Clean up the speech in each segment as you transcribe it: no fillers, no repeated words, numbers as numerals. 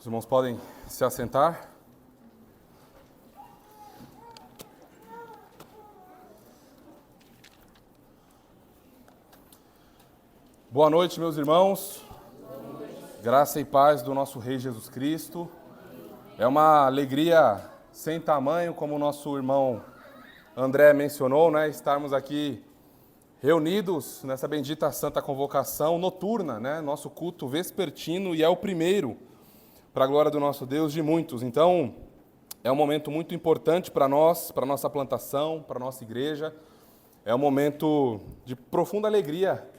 Os irmãos podem se assentar. Boa noite, meus irmãos. Graça e paz do nosso Rei Jesus Cristo. É uma alegria sem tamanho, como o nosso irmão André mencionou, né? Estarmos aqui reunidos nessa bendita santa convocação noturna, né? Nosso culto vespertino, e é o primeiro, para a glória do nosso Deus, de muitos. Então, é um momento muito importante para nós, para a nossa plantação, para a nossa igreja. É um momento de profunda alegria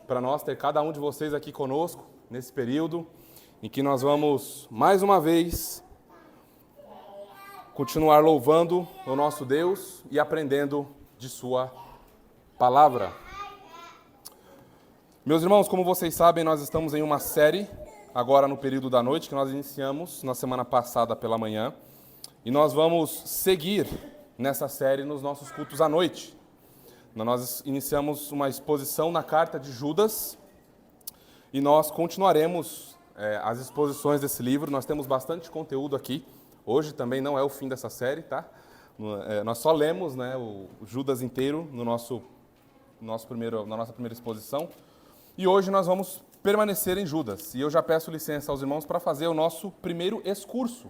para nós ter cada um de vocês aqui conosco, nesse período, em que nós vamos, mais uma vez, continuar louvando o nosso Deus e aprendendo de sua palavra. Meus irmãos, como vocês sabem, nós estamos em uma série, agora no período da noite, que nós iniciamos na semana passada pela manhã, e nós vamos seguir nessa série nos nossos cultos à noite. Nós iniciamos uma exposição na carta de Judas, e nós continuaremos as exposições desse livro. Nós temos bastante conteúdo aqui. Hoje também não é o fim dessa série, tá? Nós só lemos, né, o Judas inteiro na nossa primeira exposição. E hoje nós vamos permanecer em Judas. E eu já peço licença aos irmãos para fazer o nosso primeiro excurso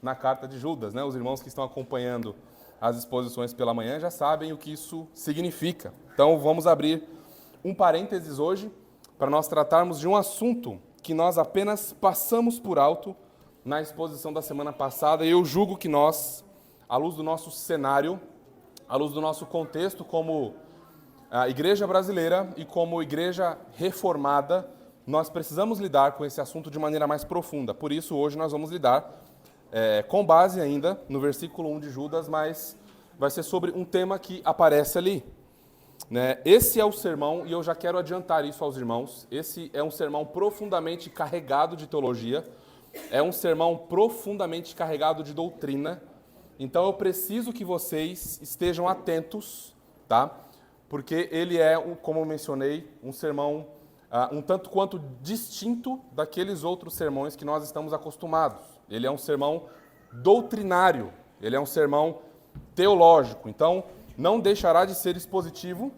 na carta de Judas, né? Os irmãos que estão acompanhando as exposições pela manhã já sabem o que isso significa. Então vamos abrir um parênteses hoje para nós tratarmos de um assunto que nós apenas passamos por alto na exposição da semana passada, e eu julgo que nós, à luz do nosso cenário, à luz do nosso contexto como a igreja brasileira e como igreja reformada, nós precisamos lidar com esse assunto de maneira mais profunda. Por isso, hoje nós vamos lidar com base ainda no versículo 1 de Judas, mas vai ser sobre um tema que aparece ali, né? Esse é o sermão, e eu já quero adiantar isso aos irmãos, esse é um sermão profundamente carregado de teologia, é um sermão profundamente carregado de doutrina, então eu preciso que vocês estejam atentos, tá? Porque ele é, como eu mencionei, um sermão um tanto quanto distinto daqueles outros sermões que nós estamos acostumados. Ele é um sermão doutrinário, ele é um sermão teológico, então não deixará de ser expositivo,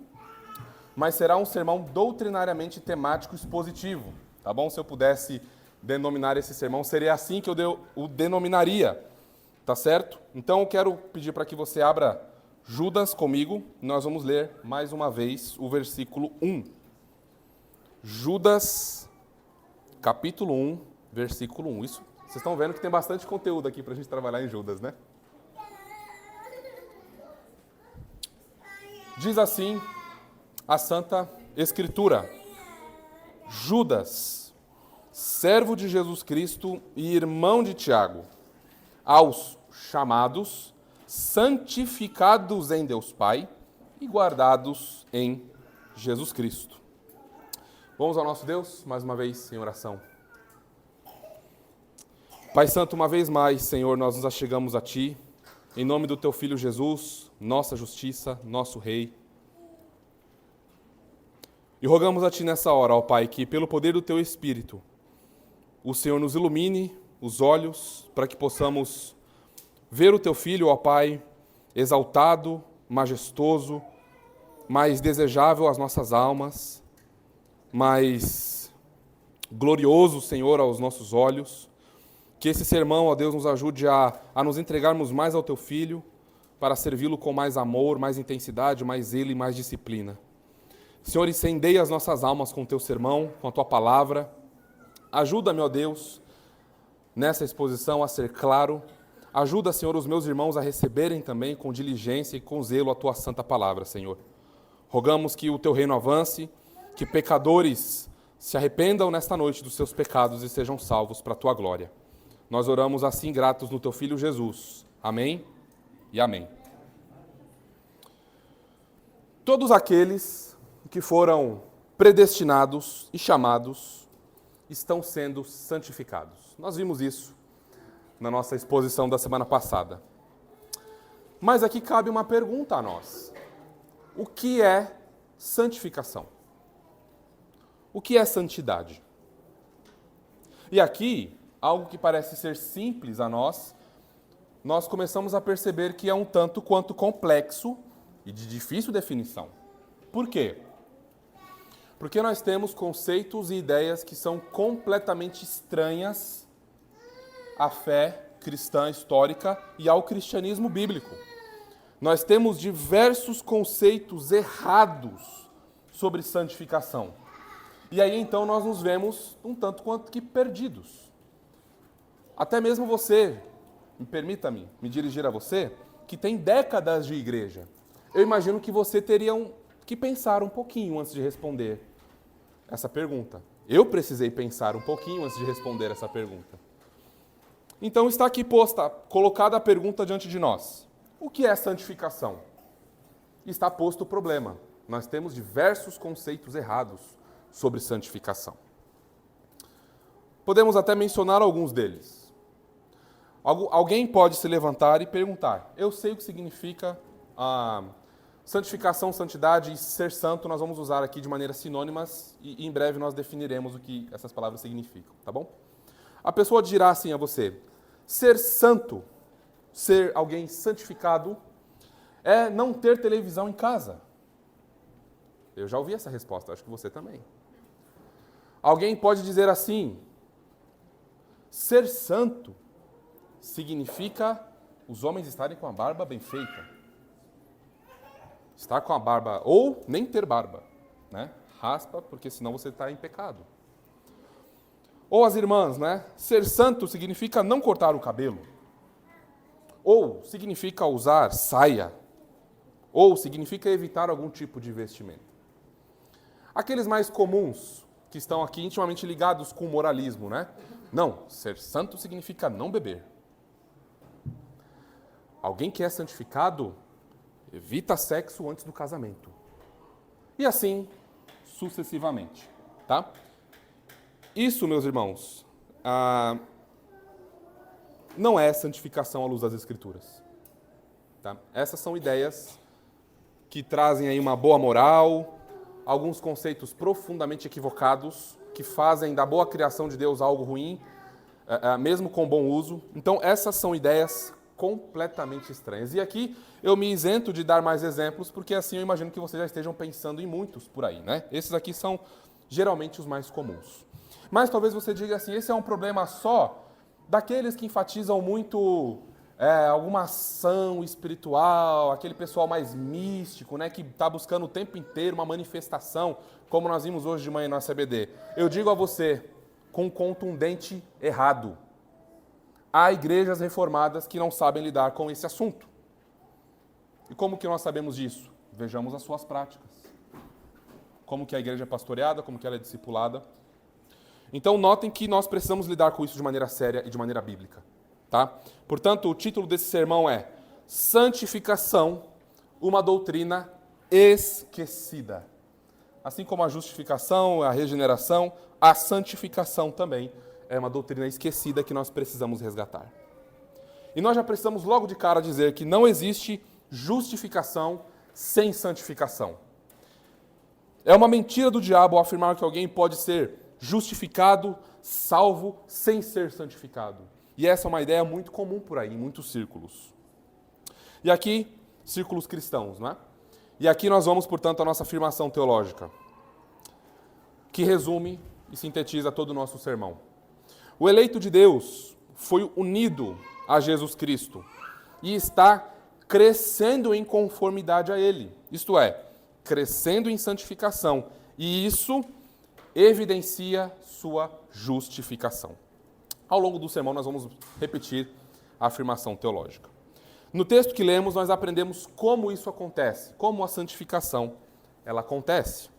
mas será um sermão doutrinariamente temático expositivo, tá bom? Se eu pudesse denominar esse sermão, seria assim que eu o denominaria, tá certo? Então eu quero pedir para que você abra Judas comigo, nós vamos ler mais uma vez o versículo 1. Judas, capítulo 1, versículo 1. Isso, vocês estão vendo que tem bastante conteúdo aqui para a gente trabalhar em Judas, né? Diz assim a Santa Escritura: Judas, servo de Jesus Cristo e irmão de Tiago, aos chamados, santificados em Deus Pai e guardados em Jesus Cristo. Vamos ao nosso Deus, mais uma vez, em oração. Pai Santo, uma vez mais, Senhor, nós nos achegamos a Ti, em nome do Teu Filho Jesus, nossa justiça, nosso Rei. E rogamos a Ti nessa hora, ó Pai, que pelo poder do Teu Espírito, o Senhor nos ilumine os olhos, para que possamos ver o Teu Filho, ó Pai, exaltado, majestoso, mais desejável às nossas almas, mais glorioso, Senhor, aos nossos olhos. Que esse sermão, ó Deus, nos ajude a nos entregarmos mais ao Teu Filho, para servi-lo com mais amor, mais intensidade, mais zelo e mais disciplina. Senhor, incendeia as nossas almas com o Teu sermão, com a Tua palavra. Ajuda-me, ó Deus, nessa exposição a ser claro. Ajuda, Senhor, os meus irmãos a receberem também com diligência e com zelo a Tua santa palavra, Senhor. Rogamos que o Teu reino avance, que pecadores se arrependam nesta noite dos seus pecados e sejam salvos para a Tua glória. Nós oramos assim gratos no Teu Filho Jesus. Amém e amém. Todos aqueles que foram predestinados e chamados estão sendo santificados. Nós vimos isso na nossa exposição da semana passada. Mas aqui cabe uma pergunta a nós. O que é santificação? O que é santidade? E aqui algo que parece ser simples a nós, nós começamos a perceber que é um tanto quanto complexo e de difícil definição. Por quê? Porque nós temos conceitos e ideias que são completamente estranhas à fé cristã histórica e ao cristianismo bíblico. Nós temos diversos conceitos errados sobre santificação. E aí então nós nos vemos um tanto quanto que perdidos. Até mesmo você, permita-me me dirigir a você, que tem décadas de igreja. Eu imagino que você teria que pensar um pouquinho antes de responder essa pergunta. Eu precisei pensar um pouquinho antes de responder essa pergunta. Então está aqui colocada a pergunta diante de nós. O que é santificação? Está posto o problema. Nós temos diversos conceitos errados sobre santificação. Podemos até mencionar alguns deles. Alguém pode se levantar e perguntar: eu sei o que significa santificação, santidade e ser santo, nós vamos usar aqui de maneira sinônimas e em breve nós definiremos o que essas palavras significam, tá bom? A pessoa dirá assim a você: ser santo, ser alguém santificado, é não ter televisão em casa. Eu já ouvi essa resposta, acho que você também. Alguém pode dizer assim: ser santo significa os homens estarem com a barba bem feita. Estar com a barba, ou nem ter barba, né? Raspa, porque senão você está em pecado. Ou as irmãs, né? Ser santo significa não cortar o cabelo. Ou significa usar saia. Ou significa evitar algum tipo de vestimento. Aqueles mais comuns, que estão aqui intimamente ligados com o moralismo, né? Não, ser santo significa não beber. Alguém que é santificado evita sexo antes do casamento. E assim, sucessivamente, tá? Isso, meus irmãos, não é santificação à luz das Escrituras. Tá? Essas são ideias que trazem aí uma boa moral, alguns conceitos profundamente equivocados, que fazem da boa criação de Deus algo ruim, mesmo com bom uso. Então, essas são ideias completamente estranhas. E aqui eu me isento de dar mais exemplos, porque assim eu imagino que vocês já estejam pensando em muitos por aí, né? Esses aqui são geralmente os mais comuns. Mas talvez você diga assim: esse é um problema só daqueles que enfatizam muito alguma ação espiritual, aquele pessoal mais místico, né, que está buscando o tempo inteiro uma manifestação, como nós vimos hoje de manhã na CBD. Eu digo a você, com contundente errado. Há igrejas reformadas que não sabem lidar com esse assunto. E como que nós sabemos disso? Vejamos as suas práticas. Como que a igreja é pastoreada, como que ela é discipulada. Então, notem que nós precisamos lidar com isso de maneira séria e de maneira bíblica. Tá? Portanto, o título desse sermão é Santificação, uma doutrina esquecida. Assim como a justificação, a regeneração, a santificação também é uma doutrina esquecida que nós precisamos resgatar. E nós já precisamos logo de cara dizer que não existe justificação sem santificação. É uma mentira do diabo afirmar que alguém pode ser justificado, salvo, sem ser santificado. E essa é uma ideia muito comum por aí, em muitos círculos. E aqui, círculos cristãos, não é? E aqui nós vamos, portanto, à nossa afirmação teológica, que resume e sintetiza todo o nosso sermão. O eleito de Deus foi unido a Jesus Cristo e está crescendo em conformidade a Ele. Isto é, crescendo em santificação. E isso evidencia sua justificação. Ao longo do sermão nós vamos repetir a afirmação teológica. No texto que lemos nós aprendemos como isso acontece, como a santificação ela acontece.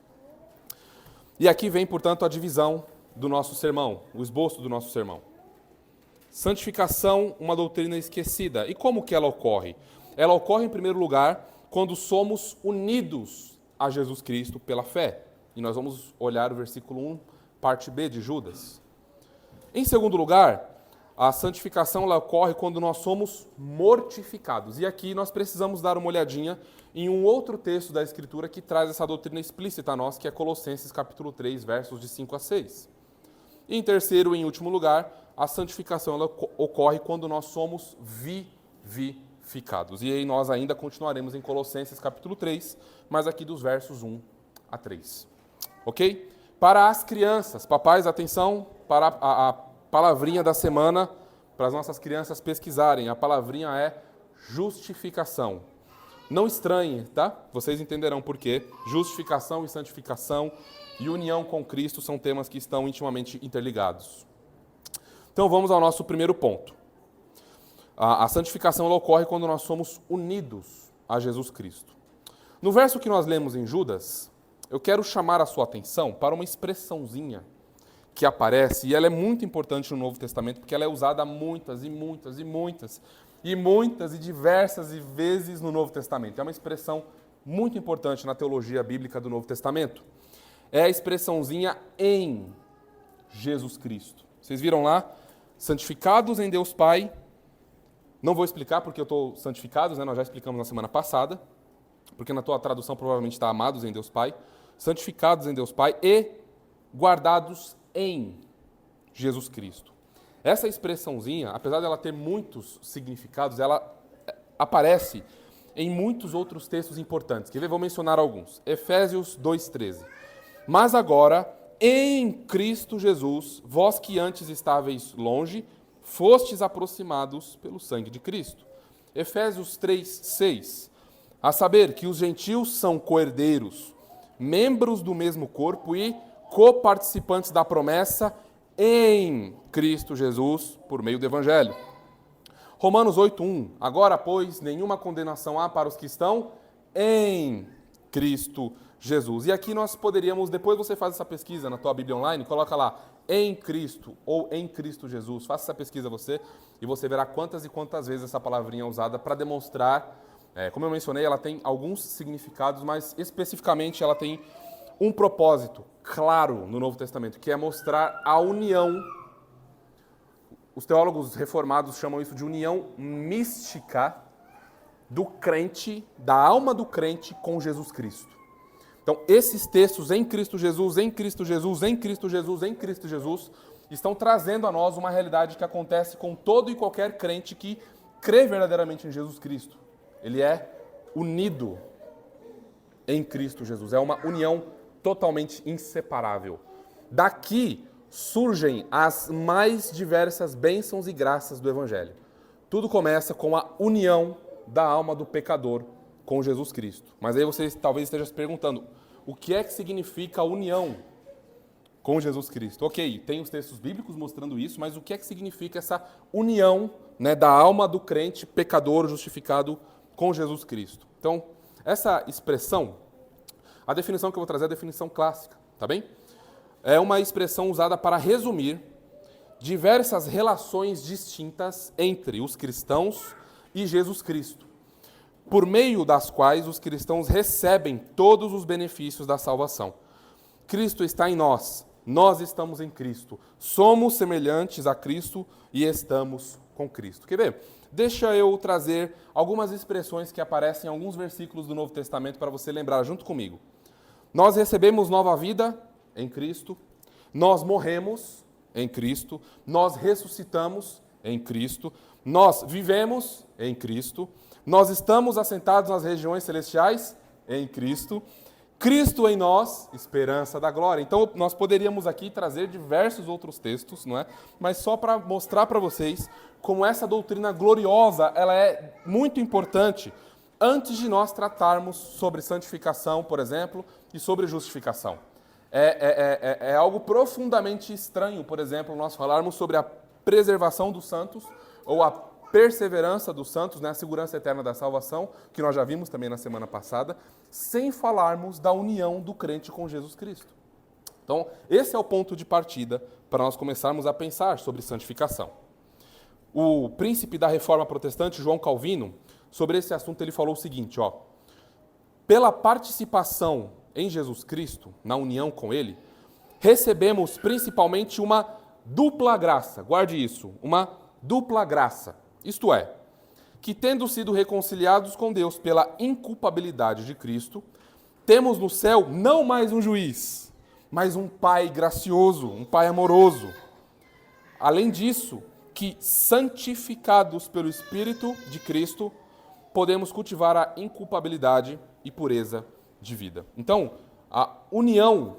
E aqui vem, portanto, a divisão do nosso sermão, o esboço do nosso sermão. Santificação, uma doutrina esquecida. E como que ela ocorre? Ela ocorre, em primeiro lugar, quando somos unidos a Jesus Cristo pela fé. E nós vamos olhar o versículo 1, parte B de Judas. Em segundo lugar, a santificação ela ocorre quando nós somos mortificados. E aqui nós precisamos dar uma olhadinha em um outro texto da Escritura que traz essa doutrina explícita a nós, que é Colossenses capítulo 3, versos de 5 a 6. E em terceiro e em último lugar, a santificação ela ocorre quando nós somos vivificados. E aí nós ainda continuaremos em Colossenses capítulo 3, mas aqui dos versos 1 a 3. Ok? Para as crianças, papais, atenção para a palavrinha da semana, para as nossas crianças pesquisarem. A palavrinha é justificação. Não estranhe, tá? Vocês entenderão por quê. Justificação e santificação e união com Cristo são temas que estão intimamente interligados. Então vamos ao nosso primeiro ponto. A santificação ela ocorre quando nós somos unidos a Jesus Cristo. No verso que nós lemos em Judas, eu quero chamar a sua atenção para uma expressãozinha que aparece, e ela é muito importante no Novo Testamento, porque ela é usada muitas e diversas vezes no Novo Testamento. É uma expressão muito importante na teologia bíblica do Novo Testamento. É a expressãozinha em Jesus Cristo. Vocês viram lá? Santificados em Deus Pai. Não vou explicar porque eu estou santificados, né? Nós já explicamos na semana passada, porque na tua tradução provavelmente está amados em Deus Pai. Santificados em Deus Pai e guardados em Jesus Cristo. Essa expressãozinha, apesar dela ter muitos significados, ela aparece em muitos outros textos importantes. Quer ver? Vou mencionar alguns. Efésios 2,13. Mas agora, em Cristo Jesus, vós que antes estáveis longe, fostes aproximados pelo sangue de Cristo. Efésios 3,6. A saber que os gentios são coherdeiros, membros do mesmo corpo e coparticipantes da promessa em Cristo Jesus, por meio do Evangelho. Romanos 8,1. Agora, pois, nenhuma condenação há para os que estão em Cristo Jesus. E aqui nós poderíamos, depois você faz essa pesquisa na tua Bíblia online, coloca lá, em Cristo ou em Cristo Jesus. Faça essa pesquisa você e você verá quantas e quantas vezes essa palavrinha é usada para demonstrar, como eu mencionei, ela tem alguns significados, mas especificamente ela tem um propósito claro no Novo Testamento, que é mostrar a união. Os teólogos reformados chamam isso de união mística do crente, da alma do crente com Jesus Cristo. Então, esses textos em Cristo Jesus, em Cristo Jesus, em Cristo Jesus, em Cristo Jesus, estão trazendo a nós uma realidade que acontece com todo e qualquer crente que crê verdadeiramente em Jesus Cristo. Ele é unido em Cristo Jesus. É uma união totalmente inseparável. Daqui surgem as mais diversas bênçãos e graças do Evangelho. Tudo começa com a união da alma do pecador com Jesus Cristo. Mas aí você talvez esteja se perguntando, o que é que significa a união com Jesus Cristo? Ok, tem os textos bíblicos mostrando isso, mas o que é que significa essa união, né, da alma do crente pecador justificado com Jesus Cristo? Então, essa expressão, a definição que eu vou trazer é a definição clássica, tá bem? É uma expressão usada para resumir diversas relações distintas entre os cristãos e Jesus Cristo, por meio das quais os cristãos recebem todos os benefícios da salvação. Cristo está em nós, nós estamos em Cristo, somos semelhantes a Cristo e estamos com Cristo. Quer ver? Deixa eu trazer algumas expressões que aparecem em alguns versículos do Novo Testamento para você lembrar junto comigo. Nós recebemos nova vida em Cristo, nós morremos em Cristo, nós ressuscitamos em Cristo, nós vivemos em Cristo, nós estamos assentados nas regiões celestiais em Cristo, Cristo em nós, esperança da glória. Então, nós poderíamos aqui trazer diversos outros textos, não é? Mas só para mostrar para vocês como essa doutrina gloriosa, ela é muito importante antes de nós tratarmos sobre santificação, por exemplo, e sobre justificação. É algo profundamente estranho, por exemplo, nós falarmos sobre a preservação dos santos, ou a perseverança dos santos, né, a segurança eterna da salvação, que nós já vimos também na semana passada, sem falarmos da união do crente com Jesus Cristo. Então, esse é o ponto de partida para nós começarmos a pensar sobre santificação. O príncipe da Reforma Protestante, João Calvino, sobre esse assunto ele falou o seguinte, ó: pela participação em Jesus Cristo, na união com Ele, recebemos principalmente uma dupla graça. Guarde isso, uma dupla graça. Isto é, que tendo sido reconciliados com Deus pela inculpabilidade de Cristo, temos no céu não mais um juiz, mas um Pai gracioso, um Pai amoroso, além disso, que santificados pelo Espírito de Cristo, podemos cultivar a inculpabilidade e pureza de vida. Então, a união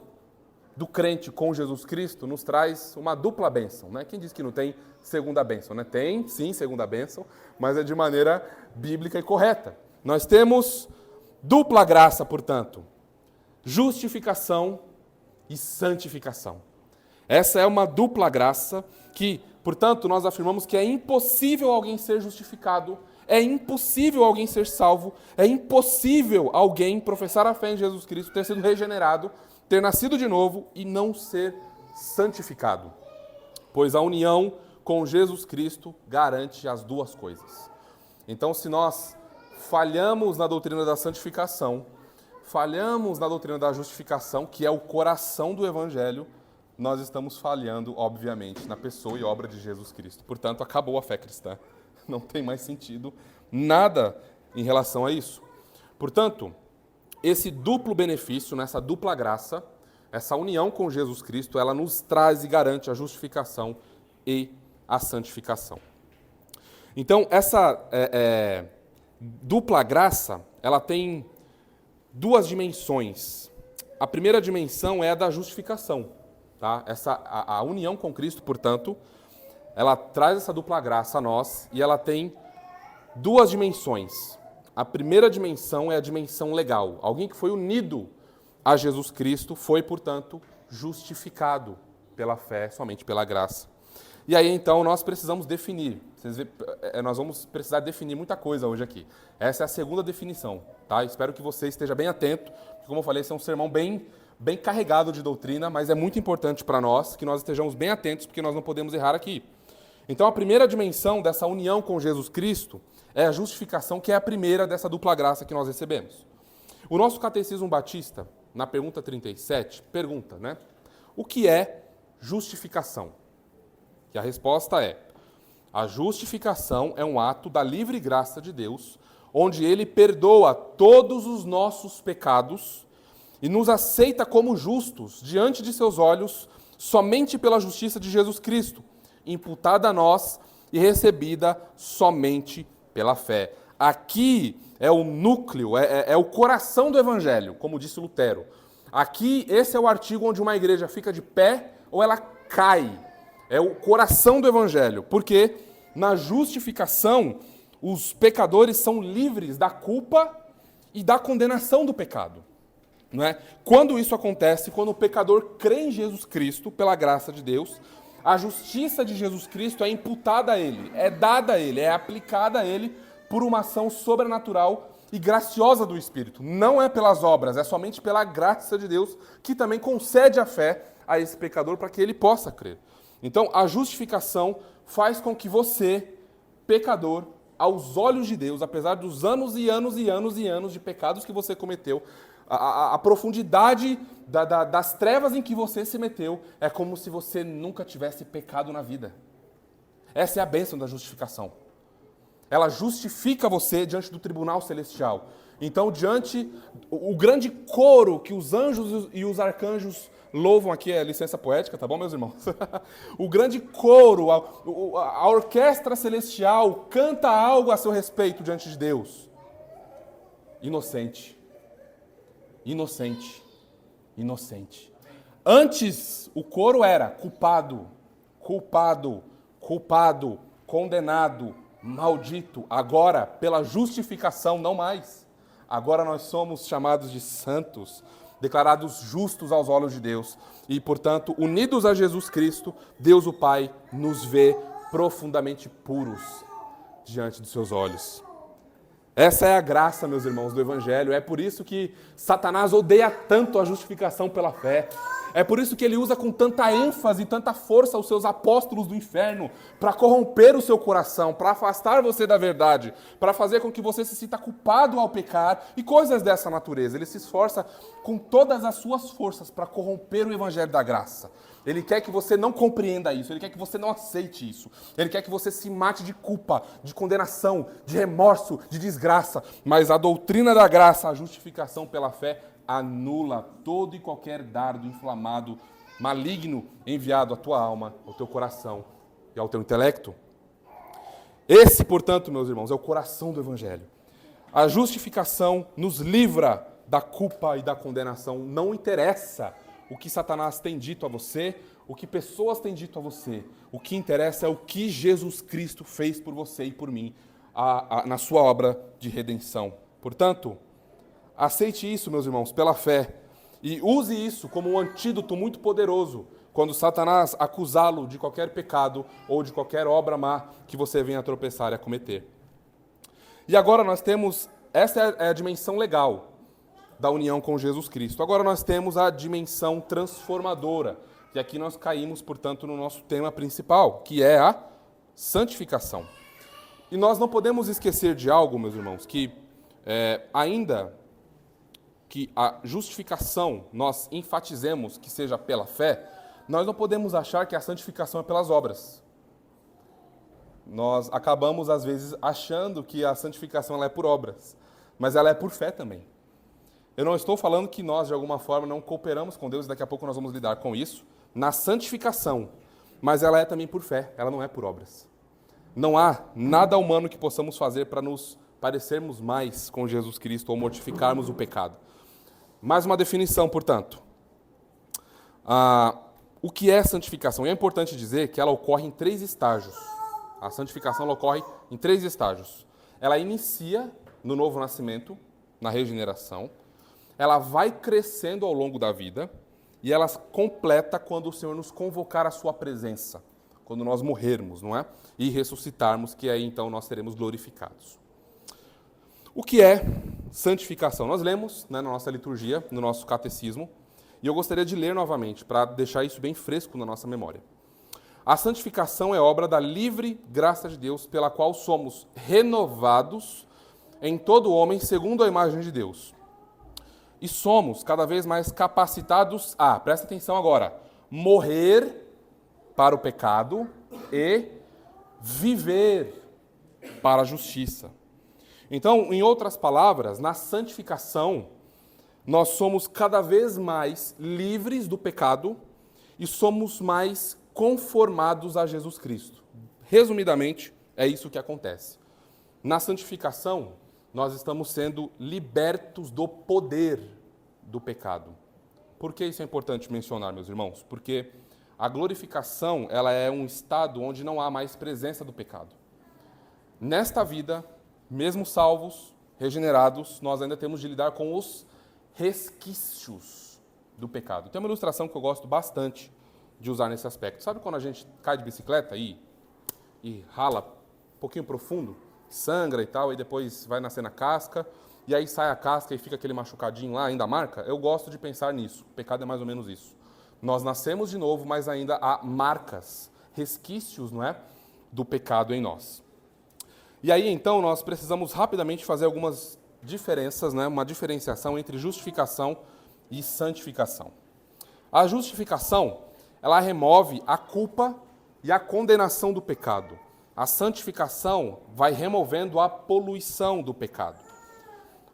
do crente com Jesus Cristo nos traz uma dupla bênção, né? Quem diz que não tem segunda bênção, né? Tem, sim, segunda bênção, mas é de maneira bíblica e correta. Nós temos dupla graça, portanto, justificação e santificação. Essa é uma dupla graça que, portanto, nós afirmamos que é impossível alguém ser justificado, é impossível alguém ser salvo, é impossível alguém professar a fé em Jesus Cristo, ter sido regenerado, ter nascido de novo e não ser santificado. Pois a união com Jesus Cristo garante as duas coisas. Então, se nós falhamos na doutrina da santificação, falhamos na doutrina da justificação, que é o coração do Evangelho, nós estamos falhando, obviamente, na pessoa e obra de Jesus Cristo. Portanto, acabou a fé cristã. Não tem mais sentido nada em relação a isso. Portanto, esse duplo benefício, nessa dupla graça, essa união com Jesus Cristo, ela nos traz e garante a justificação e a santificação. Então, essa dupla graça, ela tem duas dimensões. A primeira dimensão é a da justificação. Tá? A união com Cristo, portanto, ela traz essa dupla graça a nós e ela tem duas dimensões. A primeira dimensão é a dimensão legal. Alguém que foi unido a Jesus Cristo foi, portanto, justificado pela fé, somente pela graça. E aí, então, nós precisamos definir. Nós vamos precisar definir muita coisa hoje aqui. Essa é a segunda definição. Tá? Espero que você esteja bem atento, porque, como eu falei, esse é um sermão bem carregado de doutrina, mas é muito importante para nós que nós estejamos bem atentos, porque nós não podemos errar aqui. Então, a primeira dimensão dessa união com Jesus Cristo é a justificação, que é a primeira dessa dupla graça que nós recebemos. O nosso Catecismo Batista, na pergunta 37, pergunta, né? O que é justificação? E a resposta é: a justificação é um ato da livre graça de Deus, onde Ele perdoa todos os nossos pecados e nos aceita como justos diante de seus olhos somente pela justiça de Jesus Cristo, imputada a nós e recebida somente pela fé. Aqui é o núcleo, é o coração do Evangelho, como disse Lutero. Aqui, esse é o artigo onde uma igreja fica de pé ou ela cai. É o coração do Evangelho, porque na justificação os pecadores são livres da culpa e da condenação do pecado. Não é? Quando isso acontece, quando o pecador crê em Jesus Cristo, pela graça de Deus, a justiça de Jesus Cristo é imputada a ele, é dada a ele, é aplicada a ele por uma ação sobrenatural e graciosa do Espírito. Não é pelas obras, é somente pela graça de Deus que também concede a fé a esse pecador para que ele possa crer. Então, a justificação faz com que você, pecador, aos olhos de Deus, apesar dos anos e anos e anos e anos de pecados que você cometeu, a profundidade das trevas em que você se meteu, é como se você nunca tivesse pecado na vida. Essa é a bênção da justificação. Ela justifica você diante do tribunal celestial. Então, diante o grande coro que os anjos e os arcanjos louvam, aqui é licença poética, tá bom, meus irmãos? O grande coro, a orquestra celestial canta algo a seu respeito diante de Deus. Inocente. Inocente. Inocente. Antes, o coro era culpado, culpado, culpado, condenado, maldito. Agora, pela justificação, não mais. Agora nós somos chamados de santos, declarados justos aos olhos de Deus. E, portanto, unidos a Jesus Cristo, Deus o Pai nos vê profundamente puros diante dos seus olhos. Essa é a graça, meus irmãos, do Evangelho. É por isso que Satanás odeia tanto a justificação pela fé. É por isso que ele usa com tanta ênfase e tanta força os seus apóstolos do inferno para corromper o seu coração, para afastar você da verdade, para fazer com que você se sinta culpado ao pecar e coisas dessa natureza. Ele se esforça com todas as suas forças para corromper o Evangelho da graça. Ele quer que você não compreenda isso, ele quer que você não aceite isso. Ele quer que você se mate de culpa, de condenação, de remorso, de desgraça. Mas a doutrina da graça, a justificação pela fé, anula todo e qualquer dardo inflamado, maligno, enviado à tua alma, ao teu coração, e ao teu intelecto. Esse, portanto, meus irmãos, é o coração do Evangelho. A justificação nos livra da culpa e da condenação. Não interessa o que Satanás tem dito a você, o que pessoas têm dito a você. O que interessa é o que Jesus Cristo fez por você e por mim na sua obra de redenção. Portanto, aceite isso, meus irmãos, pela fé. E use isso como um antídoto muito poderoso quando Satanás acusá-lo de qualquer pecado ou de qualquer obra má que você venha a tropeçar e a cometer. E agora nós temos, essa é a dimensão legal da união com Jesus Cristo. Agora nós temos a dimensão transformadora. E aqui nós caímos, portanto, no nosso tema principal, que é a santificação. E nós não podemos esquecer de algo, meus irmãos, que ainda que a justificação nós enfatizemos que seja pela fé, nós não podemos achar que a santificação é pelas obras. Nós acabamos, às vezes, achando que a santificação ela é por obras, mas ela é por fé também. Eu não estou falando que nós, de alguma forma, não cooperamos com Deus, e daqui a pouco nós vamos lidar com isso, na santificação, mas ela é também por fé, ela não é por obras. Não há nada humano que possamos fazer para nos parecermos mais com Jesus Cristo ou mortificarmos o pecado. Mais uma definição, portanto. O que é santificação? E é importante dizer que ela ocorre em 3 estágios. A santificação ela ocorre em 3 estágios. Ela inicia no novo nascimento, na regeneração. Ela vai crescendo ao longo da vida e ela completa quando o Senhor nos convocar à sua presença, quando nós morrermos, não é? E ressuscitarmos, que aí então nós seremos glorificados. O que é santificação? Nós lemos, né, na nossa liturgia, no nosso catecismo, e eu gostaria de ler novamente, para deixar isso bem fresco na nossa memória. A santificação é obra da livre graça de Deus, pela qual somos renovados em todo homem segundo a imagem de Deus. E somos cada vez mais capacitados a, presta atenção agora, morrer para o pecado e viver para a justiça. Então, em outras palavras, na santificação, nós somos cada vez mais livres do pecado e somos mais conformados a Jesus Cristo. Resumidamente, é isso que acontece. Na santificação, nós estamos sendo libertos do poder do pecado. Por que isso é importante mencionar, meus irmãos? Porque a glorificação, ela é um estado onde não há mais presença do pecado. Nesta vida, mesmo salvos, regenerados, nós ainda temos de lidar com os resquícios do pecado. Tem uma ilustração que eu gosto bastante de usar nesse aspecto. Sabe quando a gente cai de bicicleta e rala um pouquinho profundo, sangra e tal, e depois vai nascer na casca, e aí sai a casca e fica aquele machucadinho lá, ainda marca? Eu gosto de pensar nisso. O pecado é mais ou menos isso. Nós nascemos de novo, mas ainda há marcas, resquícios, não é, do pecado em nós. E aí, então, nós precisamos rapidamente fazer algumas diferenças, né, uma diferenciação entre justificação e santificação. A justificação, ela remove a culpa e a condenação do pecado. A santificação vai removendo a poluição do pecado.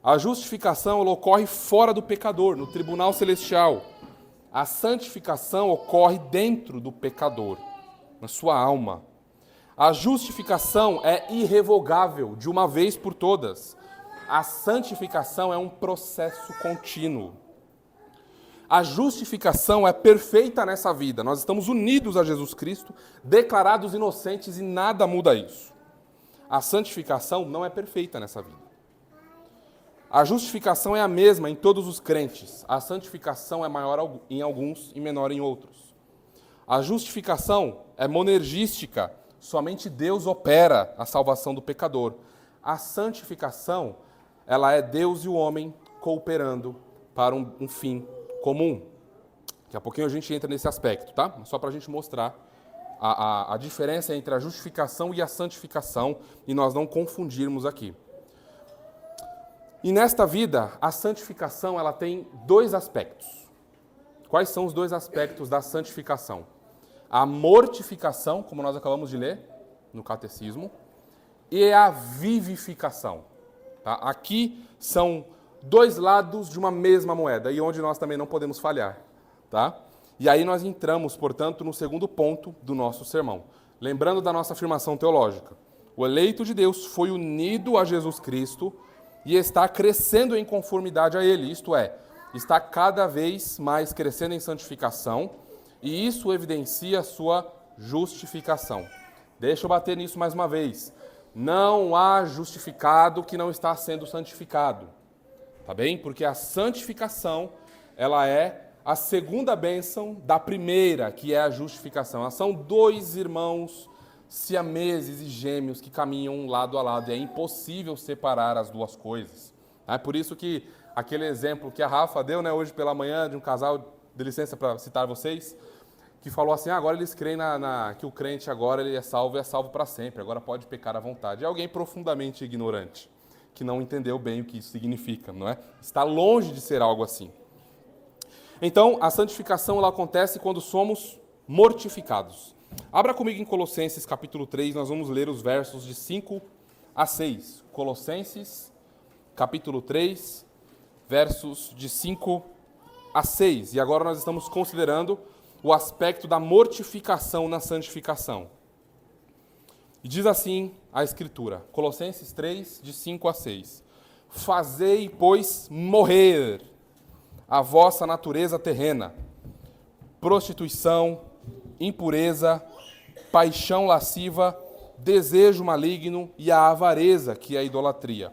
A justificação ela ocorre fora do pecador, no tribunal celestial. A santificação ocorre dentro do pecador, na sua alma. A justificação é irrevogável, de uma vez por todas. A santificação é um processo contínuo. A justificação é perfeita nessa vida. Nós estamos unidos a Jesus Cristo, declarados inocentes e nada muda isso. A santificação não é perfeita nessa vida. A justificação é a mesma em todos os crentes. A santificação é maior em alguns e menor em outros. A justificação é monergística. Somente Deus opera a salvação do pecador. A santificação, ela é Deus e o homem cooperando para um fim comum. Daqui a pouquinho a gente entra nesse aspecto, tá? Só para a gente mostrar a diferença entre a justificação e a santificação e nós não confundirmos aqui. E nesta vida, a santificação ela tem 2 aspectos. Quais são os 2 aspectos da santificação? A mortificação, como nós acabamos de ler no catecismo, e a vivificação. Tá? Aqui são 2 lados de uma mesma moeda, e onde nós também não podemos falhar. Tá? E aí nós entramos, portanto, no segundo ponto do nosso sermão. lembrando da nossa afirmação teológica, o eleito de Deus foi unido a Jesus Cristo e está crescendo em conformidade a Ele, isto é, está cada vez mais crescendo em santificação, e isso evidencia a sua justificação. Deixa eu bater nisso mais uma vez. Não há justificado que não está sendo santificado. Tá bem? Porque a santificação, ela é a segunda bênção da primeira, que é a justificação. São dois irmãos siameses e gêmeos que caminham lado a lado. E é impossível separar as duas coisas. É por isso que aquele exemplo que a Rafa deu, né, hoje pela manhã, de um casal, de licença para citar vocês, que falou assim, agora eles creem que o crente agora ele é salvo para sempre, agora pode pecar à vontade. É alguém profundamente ignorante, que não entendeu bem o que isso significa, não é? Está longe de ser algo assim. Então, a santificação ela acontece quando somos mortificados. Abra comigo em Colossenses capítulo 3, nós vamos ler os versos de 5 a 6. Colossenses capítulo 3, versos de 5 a 6. E agora nós estamos considerando o aspecto da mortificação na santificação. E diz assim a Escritura, Colossenses 3, de 5 a 6. Fazei, pois, morrer a vossa natureza terrena, prostituição, impureza, paixão lasciva, desejo maligno e a avareza, que é a idolatria.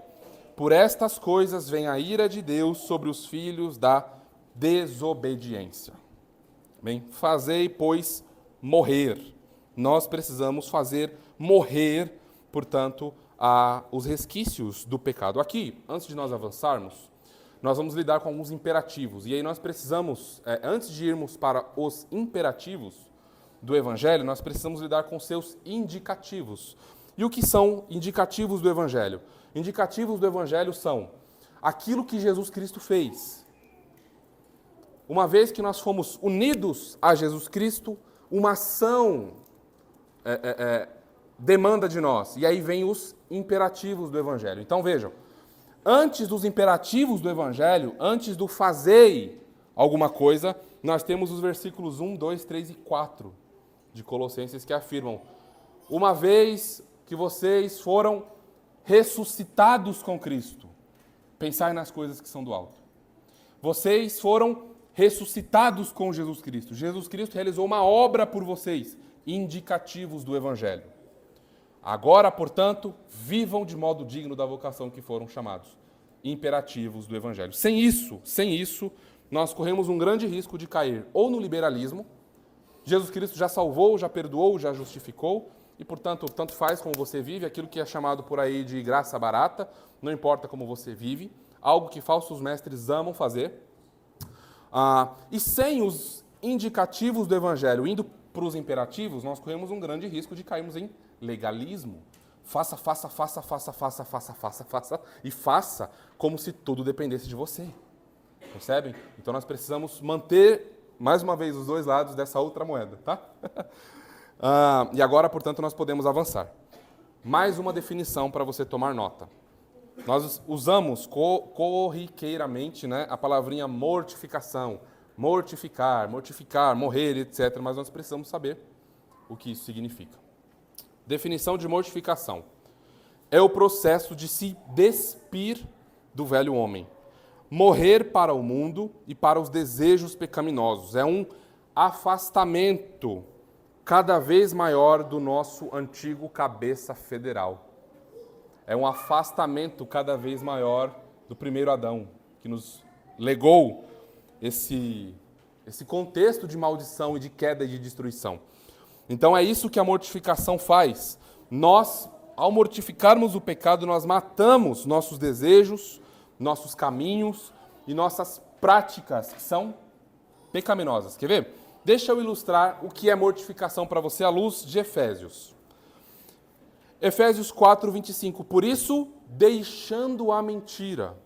Por estas coisas vem a ira de Deus sobre os filhos da desobediência. Bem, fazei, pois, morrer. Nós precisamos fazer morrer, portanto, os resquícios do pecado. Aqui, antes de nós avançarmos, nós vamos lidar com alguns imperativos. E aí nós precisamos, antes de irmos para os imperativos do Evangelho, nós precisamos lidar com seus indicativos. E o que são indicativos do Evangelho? Indicativos do Evangelho são aquilo que Jesus Cristo fez. Uma vez que nós fomos unidos a Jesus Cristo, uma ação demanda de nós. E aí vem os imperativos do Evangelho. Então vejam, antes dos imperativos do Evangelho, antes do fazei alguma coisa, nós temos os versículos 1, 2, 3 e 4 de Colossenses que afirmam: uma vez que vocês foram ressuscitados com Cristo, pensai nas coisas que são do alto. Vocês foram ressuscitados com Jesus Cristo. Jesus Cristo realizou uma obra por vocês, indicativos do Evangelho. Agora, portanto, vivam de modo digno da vocação que foram chamados, imperativos do Evangelho. Sem isso, nós corremos um grande risco de cair ou no liberalismo, Jesus Cristo já salvou, já perdoou, já justificou, e, portanto, tanto faz como você vive, aquilo que é chamado por aí de graça barata, não importa como você vive, algo que falsos mestres amam fazer. E sem os indicativos do Evangelho, indo para os imperativos, nós corremos um grande risco de cairmos em legalismo. Faça, e faça como se tudo dependesse de você. Percebem? Então nós precisamos manter, mais uma vez, os dois lados dessa outra moeda, tá? E agora, portanto, nós podemos avançar. Mais uma definição para você tomar nota. Nós usamos corriqueiramente, né, a palavrinha mortificação, mortificar, morrer, etc. Mas nós precisamos saber o que isso significa. Definição de mortificação. É o processo de se despir do velho homem. Morrer para o mundo e para os desejos pecaminosos. É um afastamento cada vez maior do nosso antigo cabeça federal. É um afastamento cada vez maior do primeiro Adão, que nos legou esse contexto de maldição e de queda e de destruição. Então é isso que a mortificação faz. Nós, ao mortificarmos o pecado, nós matamos nossos desejos, nossos caminhos e nossas práticas que são pecaminosas. Quer ver? Deixa eu ilustrar o que é mortificação para você à luz de Efésios. Efésios 4, 25. Por isso, deixando a mentira.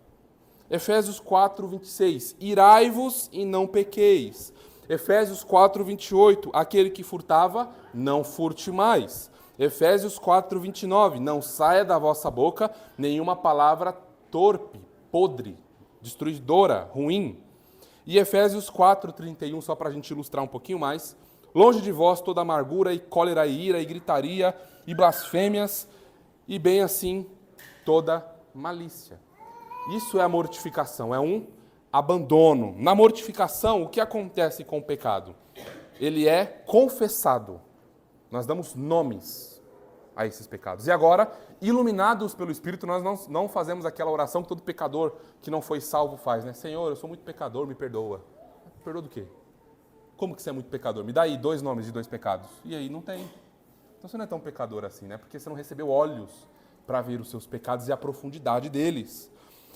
Efésios 4, 26. Irai-vos e não pequeis. Efésios 4, 28. Aquele que furtava, não furte mais. Efésios 4, 29. Não saia da vossa boca nenhuma palavra torpe, podre, destruidora, ruim. E Efésios 4, 31, só para a gente ilustrar um pouquinho mais. Longe de vós toda amargura e cólera e ira e gritaria e blasfêmias e bem assim toda malícia. Isso é a mortificação, é um abandono. Na mortificação, o que acontece com o pecado? Ele é confessado. Nós damos nomes a esses pecados. E agora, iluminados pelo Espírito, nós não fazemos aquela oração que todo pecador que não foi salvo faz, né? Senhor, eu sou muito pecador, me perdoa. Perdoa do quê? Como que você é muito pecador? Me dá aí 2 nomes de 2 pecados. E aí não tem. Então você não é tão pecador assim, né? Porque você não recebeu olhos para ver os seus pecados e a profundidade deles.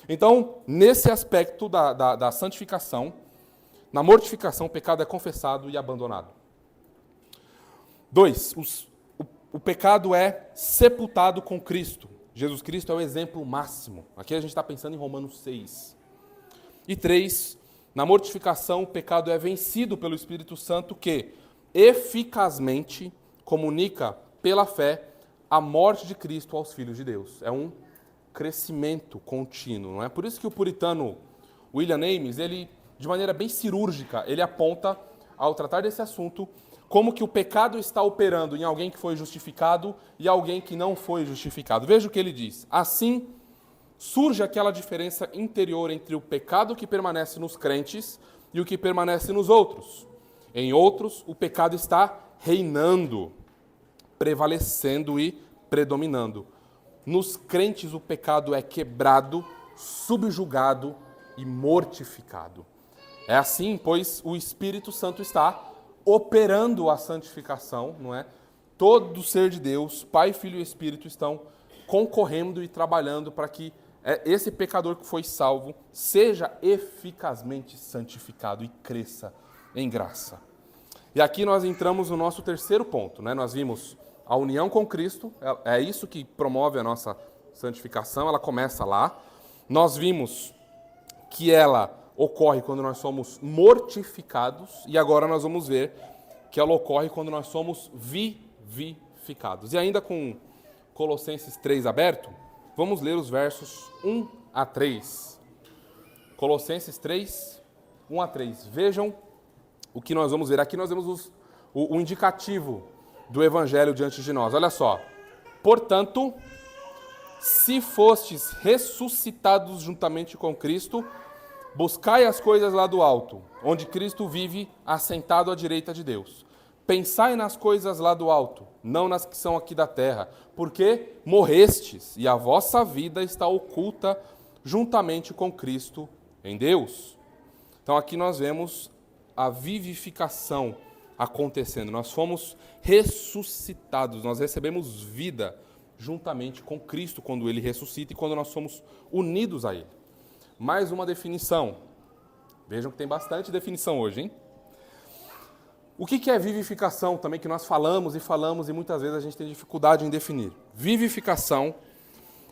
Então, nesse aspecto da santificação, na mortificação, o pecado é confessado e abandonado. 2, o pecado é sepultado com Cristo. Jesus Cristo é o exemplo máximo. Aqui a gente está pensando em Romanos 6. E 3, na mortificação, o pecado é vencido pelo Espírito Santo que eficazmente comunica pela fé a morte de Cristo aos filhos de Deus. É um crescimento contínuo, não é? Por isso que o puritano William Ames, ele, de maneira bem cirúrgica, ele aponta, ao tratar desse assunto, como que o pecado está operando em alguém que foi justificado e alguém que não foi justificado. Veja o que ele diz. Assim, surge aquela diferença interior entre o pecado que permanece nos crentes e o que permanece nos outros. Em outros, o pecado está reinando, prevalecendo e predominando. Nos crentes, o pecado é quebrado, subjugado e mortificado. É assim, pois o Espírito Santo está operando a santificação, não é? Todo ser de Deus, Pai, Filho e Espírito, estão concorrendo e trabalhando para que esse pecador que foi salvo seja eficazmente santificado e cresça em graça. E aqui nós entramos no nosso terceiro ponto, né? Nós vimos a união com Cristo, é isso que promove a nossa santificação, ela começa lá. Nós vimos que ela ocorre quando nós somos mortificados, e agora nós vamos ver que ela ocorre quando nós somos vivificados. E ainda com Colossenses 3 aberto, vamos ler os versos 1 a 3. Colossenses 3, 1 a 3. Vejam o que nós vamos ver. Aqui nós vemos o indicativo do Evangelho diante de nós. Olha só. Portanto, se fostes ressuscitados juntamente com Cristo, buscai as coisas lá do alto, onde Cristo vive assentado à direita de Deus. Pensai nas coisas lá do alto, não nas que são aqui da terra, porque morrestes e a vossa vida está oculta juntamente com Cristo em Deus. Então aqui nós vemos a vivificação acontecendo. Nós fomos ressuscitados, nós recebemos vida juntamente com Cristo quando Ele ressuscita e quando nós somos unidos a Ele. Mais uma definição. Vejam que tem bastante definição hoje, hein? O que é vivificação também, que nós falamos e muitas vezes a gente tem dificuldade em definir. Vivificação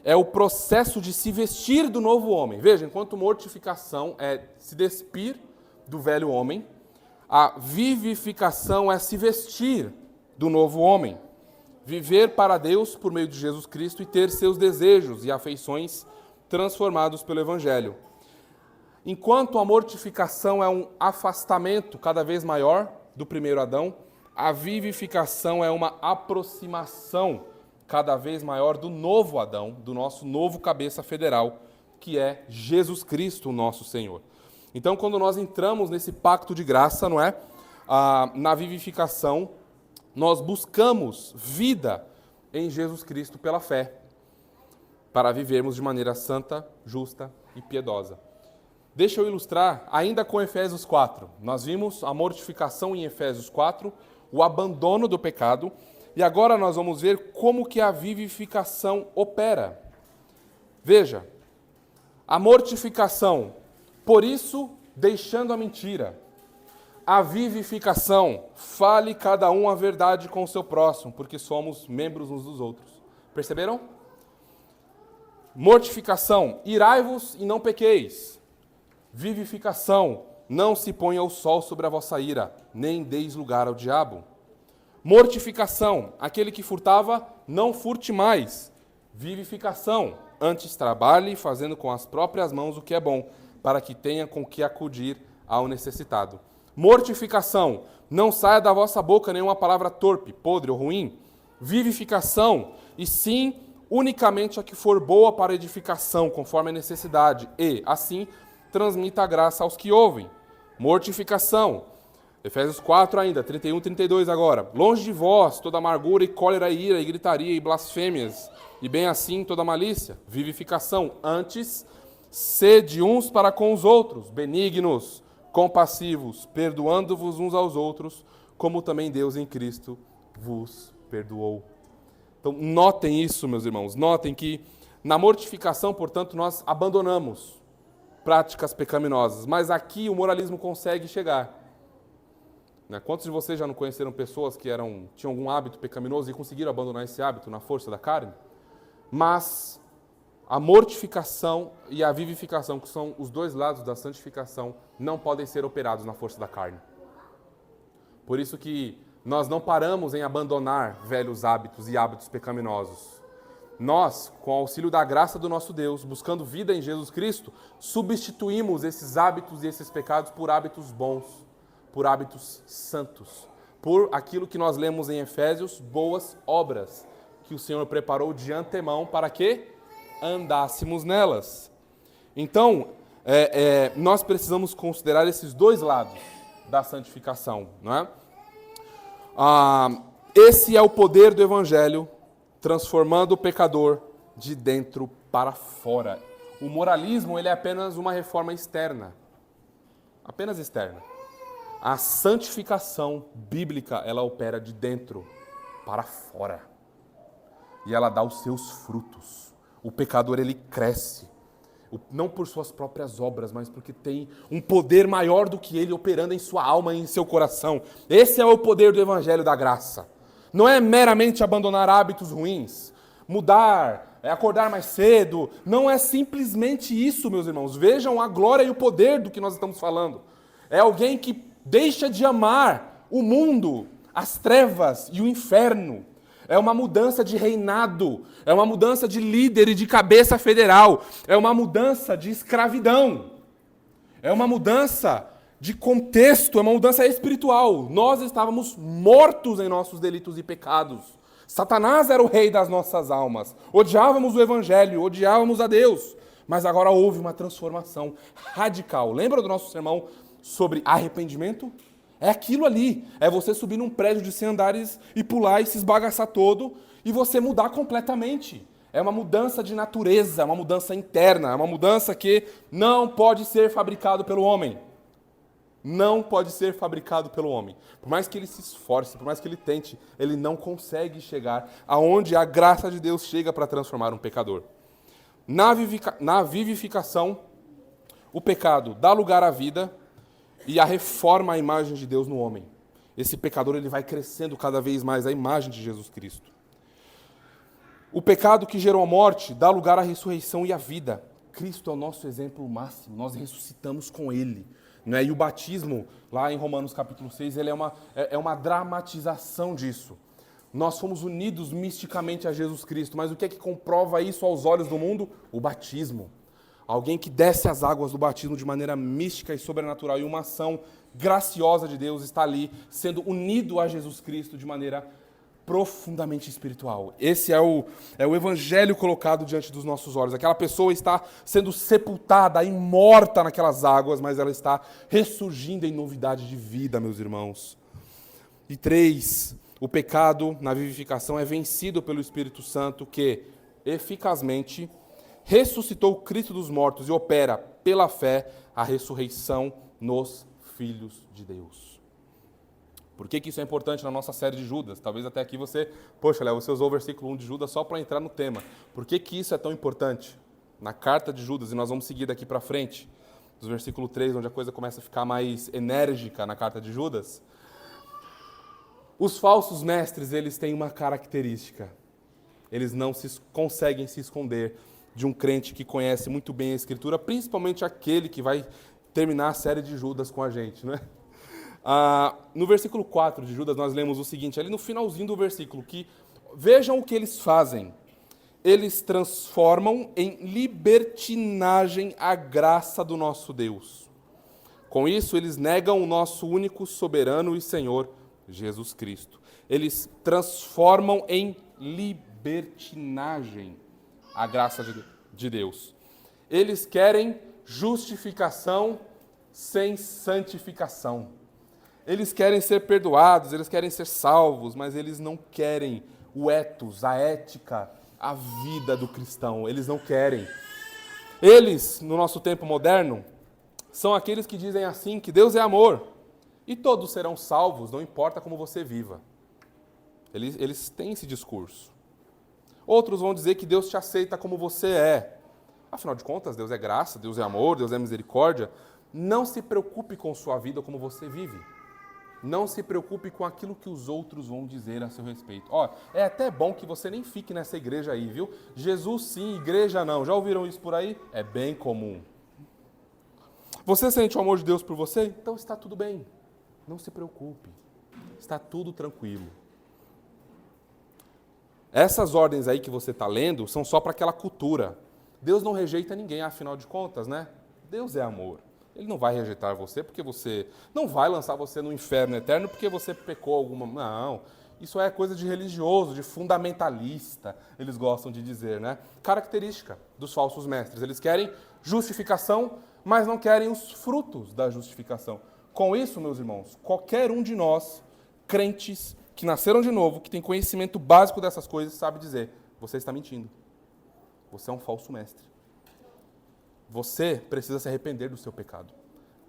é o processo de se vestir do novo homem. Veja, enquanto mortificação é se despir do velho homem, a vivificação é se vestir do novo homem. Viver para Deus por meio de Jesus Cristo e ter seus desejos e afeições transformados pelo Evangelho. Enquanto a mortificação é um afastamento cada vez maior do primeiro Adão, a vivificação é uma aproximação cada vez maior do novo Adão, do nosso novo cabeça federal, que é Jesus Cristo, o nosso Senhor. Então, quando nós entramos nesse pacto de graça, não é? Na vivificação, nós buscamos vida em Jesus Cristo pela fé, para vivermos de maneira santa, justa e piedosa. Deixa eu ilustrar ainda com Efésios 4. Nós vimos a mortificação em Efésios 4, o abandono do pecado, e agora nós vamos ver como que a vivificação opera. Veja, a mortificação, por isso, deixando a mentira. A vivificação, fale cada um a verdade com o seu próximo, porque somos membros uns dos outros. Perceberam? Mortificação, irai-vos e não pequeis. Vivificação, não se ponha o sol sobre a vossa ira, nem deis lugar ao diabo. Mortificação, aquele que furtava, não furte mais. Vivificação, antes trabalhe, fazendo com as próprias mãos o que é bom, para que tenha com que acudir ao necessitado. Mortificação, Não saia da vossa boca nenhuma palavra torpe, podre ou ruim, vivificação, e sim unicamente a que for boa para edificação, conforme a necessidade, e, assim, transmita a graça aos que ouvem. Mortificação. Efésios 4 ainda, 31 e 32 agora. Longe de vós toda amargura e cólera e ira e gritaria e blasfêmias, e bem assim toda malícia. Vivificação. Antes, sede uns para com os outros, benignos, compassivos, perdoando-vos uns aos outros, como também Deus em Cristo vos perdoou. Então, notem isso, meus irmãos. Notem que na mortificação, portanto, nós abandonamos práticas pecaminosas. Mas aqui o moralismo consegue chegar. Quantos de vocês já não conheceram pessoas que tinham algum hábito pecaminoso e conseguiram abandonar esse hábito na força da carne? Mas a mortificação e a vivificação, que são os dois lados da santificação, não podem ser operados na força da carne. Por isso que nós não paramos em abandonar velhos hábitos e hábitos pecaminosos. Nós, com o auxílio da graça do nosso Deus, buscando vida em Jesus Cristo, substituímos esses hábitos e esses pecados por hábitos bons, por hábitos santos, por aquilo que nós lemos em Efésios, boas obras, que o Senhor preparou de antemão para que andássemos nelas. Então, nós precisamos considerar esses dois lados da santificação, não é? Esse é o poder do Evangelho, transformando o pecador de dentro para fora. O moralismo ele é apenas uma reforma externa, apenas externa. A santificação bíblica, ela opera de dentro para fora. E ela dá os seus frutos. O pecador, ele cresce. Não por suas próprias obras, mas porque tem um poder maior do que ele operando em sua alma e em seu coração. Esse é o poder do Evangelho da Graça. Não é meramente abandonar hábitos ruins, mudar, acordar mais cedo. Não é simplesmente isso, meus irmãos. Vejam a glória e o poder do que nós estamos falando. É alguém que deixa de amar o mundo, as trevas e o inferno. É uma mudança de reinado, é uma mudança de líder e de cabeça federal, é uma mudança de escravidão, é uma mudança de contexto, é uma mudança espiritual. Nós estávamos mortos em nossos delitos e pecados. Satanás era o rei das nossas almas. Odiávamos o Evangelho, odiávamos a Deus. Mas agora houve uma transformação radical. Lembra do nosso sermão sobre arrependimento? É aquilo ali, é você subir num prédio de 100 andares e pular e se esbagaçar todo e você mudar completamente. É uma mudança de natureza, é uma mudança interna, é uma mudança que não pode ser fabricado pelo homem. Não pode ser fabricado pelo homem. Por mais que ele se esforce, por mais que ele tente, ele não consegue chegar aonde a graça de Deus chega para transformar um pecador. Na vivificação, o pecado dá lugar à vida e a reforma a imagem de Deus no homem. Esse pecador ele vai crescendo cada vez mais a imagem de Jesus Cristo. O pecado que gerou a morte dá lugar à ressurreição e à vida. Cristo é o nosso exemplo máximo, nós ressuscitamos com Ele. Né? E o batismo, lá em Romanos capítulo 6, ele é uma dramatização disso. Nós fomos unidos misticamente a Jesus Cristo, mas o que é que comprova isso aos olhos do mundo? O batismo. Alguém que desce as águas do batismo de maneira mística e sobrenatural, e uma ação graciosa de Deus está ali, sendo unido a Jesus Cristo de maneira profundamente espiritual. Esse é o Evangelho colocado diante dos nossos olhos. Aquela pessoa está sendo sepultada e morta naquelas águas, mas ela está ressurgindo em novidade de vida, meus irmãos. E 3, o pecado na vivificação é vencido pelo Espírito Santo, que eficazmente ressuscitou o Cristo dos mortos e opera, pela fé, a ressurreição nos filhos de Deus. Por que isso é importante na nossa série de Judas? Talvez até aqui você, poxa, Léo, você usou o versículo 1 de Judas só para entrar no tema. Por que isso é tão importante? Na carta de Judas, e nós vamos seguir daqui para frente, do versículo 3, onde a coisa começa a ficar mais enérgica na carta de Judas. Os falsos mestres, eles têm uma característica. Eles não conseguem se esconder de um crente que conhece muito bem a Escritura, principalmente aquele que vai terminar a série de Judas com a gente, né? No versículo 4 de Judas, nós lemos o seguinte, ali no finalzinho do versículo, que vejam o que eles fazem. Eles transformam em libertinagem a graça do nosso Deus. Com isso, eles negam o nosso único soberano e Senhor, Jesus Cristo. Eles transformam em libertinagem a graça de Deus. Eles querem justificação sem santificação. Eles querem ser perdoados, eles querem ser salvos, mas eles não querem o ethos, a ética, a vida do cristão. Eles não querem. Eles, no nosso tempo moderno, são aqueles que dizem assim, que Deus é amor, e todos serão salvos, não importa como você viva. Eles têm esse discurso. Outros vão dizer que Deus te aceita como você é. Afinal de contas, Deus é graça, Deus é amor, Deus é misericórdia. Não se preocupe com sua vida como você vive. Não se preocupe com aquilo que os outros vão dizer a seu respeito. Ó, é até bom que você nem fique nessa igreja aí, viu? Jesus sim, igreja não. Já ouviram isso por aí? É bem comum. Você sente o amor de Deus por você? Então está tudo bem. Não se preocupe. Está tudo tranquilo. Essas ordens aí que você está lendo são só para aquela cultura. Deus não rejeita ninguém, afinal de contas, né? Deus é amor. Ele não vai rejeitar você porque você... Não vai lançar você no inferno eterno porque você pecou alguma... Não, isso é coisa de religioso, de fundamentalista, eles gostam de dizer, né? Característica dos falsos mestres. Eles querem justificação, mas não querem os frutos da justificação. Com isso, meus irmãos, qualquer um de nós, crentes, que nasceram de novo, que tem conhecimento básico dessas coisas, sabe dizer, você está mentindo. Você é um falso mestre. Você precisa se arrepender do seu pecado.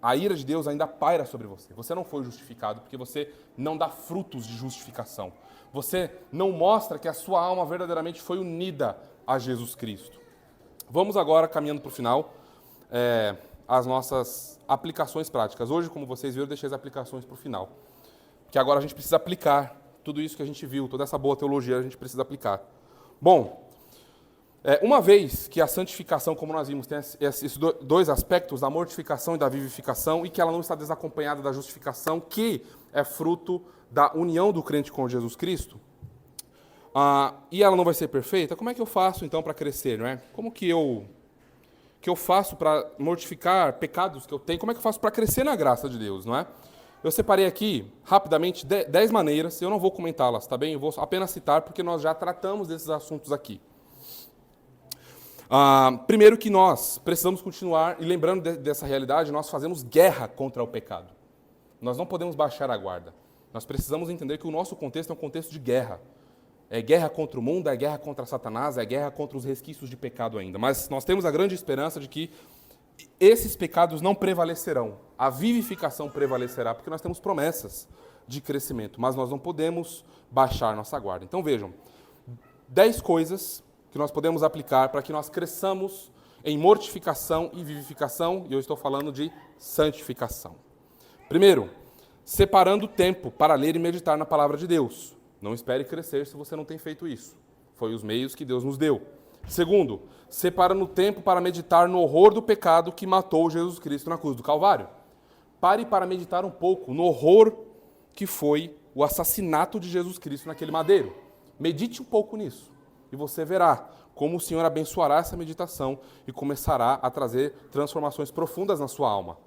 A ira de Deus ainda paira sobre você. Você não foi justificado porque você não dá frutos de justificação. Você não mostra que a sua alma verdadeiramente foi unida a Jesus Cristo. Vamos agora, caminhando para o final, as nossas aplicações práticas. Hoje, como vocês viram, eu deixei as aplicações para o final. Porque agora a gente precisa aplicar tudo isso que a gente viu, toda essa boa teologia a gente precisa aplicar. Bom, uma vez que a santificação, como nós vimos, tem esses dois aspectos, da mortificação e da vivificação, e que ela não está desacompanhada da justificação, que é fruto da união do crente com Jesus Cristo, e ela não vai ser perfeita, como é que eu faço, então, para crescer? Não é? Como que eu faço para mortificar pecados que eu tenho? Como é que eu faço para crescer na graça de Deus? Não é? Eu separei aqui, rapidamente, 10 maneiras, eu não vou comentá-las, tá bem? Eu vou apenas citar, porque nós já tratamos desses assuntos aqui. Primeiro que nós precisamos continuar, e lembrando dessa realidade, nós fazemos guerra contra o pecado. Nós não podemos baixar a guarda. Nós precisamos entender que o nosso contexto é um contexto de guerra. É guerra contra o mundo, é guerra contra Satanás, é guerra contra os resquícios de pecado ainda. Mas nós temos a grande esperança de que esses pecados não prevalecerão. A vivificação prevalecerá, porque nós temos promessas de crescimento, mas nós não podemos baixar nossa guarda. Então vejam, 10 coisas que nós podemos aplicar para que nós cresçamos em mortificação e vivificação, e eu estou falando de santificação. Primeiro, separando tempo para ler e meditar na palavra de Deus. Não espere crescer se você não tem feito isso. Foi os meios que Deus nos deu. Segundo, separando tempo para meditar no horror do pecado que matou Jesus Cristo na cruz do Calvário. Pare para meditar um pouco no horror que foi o assassinato de Jesus Cristo naquele madeiro. Medite um pouco nisso. E você verá como o Senhor abençoará essa meditação e começará a trazer transformações profundas na sua alma.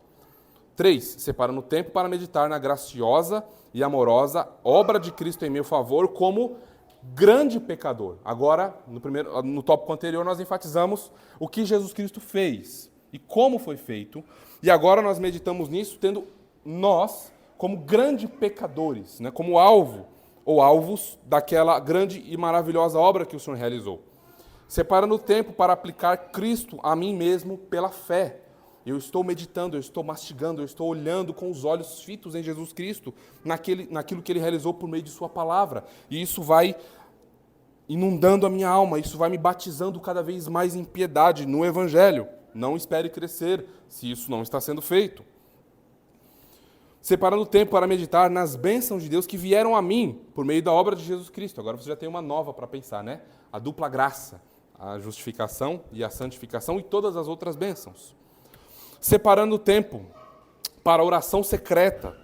3. Separando tempo para meditar na graciosa e amorosa obra de Cristo em meu favor como grande pecador. Agora, no tópico anterior, nós enfatizamos o que Jesus Cristo fez e como foi feito. E agora nós meditamos nisso, tendo nós como grandes pecadores, né, como alvo ou alvos daquela grande e maravilhosa obra que o Senhor realizou. Separando o tempo para aplicar Cristo a mim mesmo pela fé. Eu estou meditando, eu estou mastigando, eu estou olhando com os olhos fitos em Jesus Cristo, naquilo que Ele realizou por meio de Sua palavra. E isso vai inundando a minha alma, isso vai me batizando cada vez mais em piedade no Evangelho. Não espere crescer se isso não está sendo feito. Separando tempo para meditar nas bênçãos de Deus que vieram a mim por meio da obra de Jesus Cristo. Agora você já tem uma nova para pensar, né? A dupla graça, a justificação e a santificação e todas as outras bênçãos. Separando tempo para oração secreta.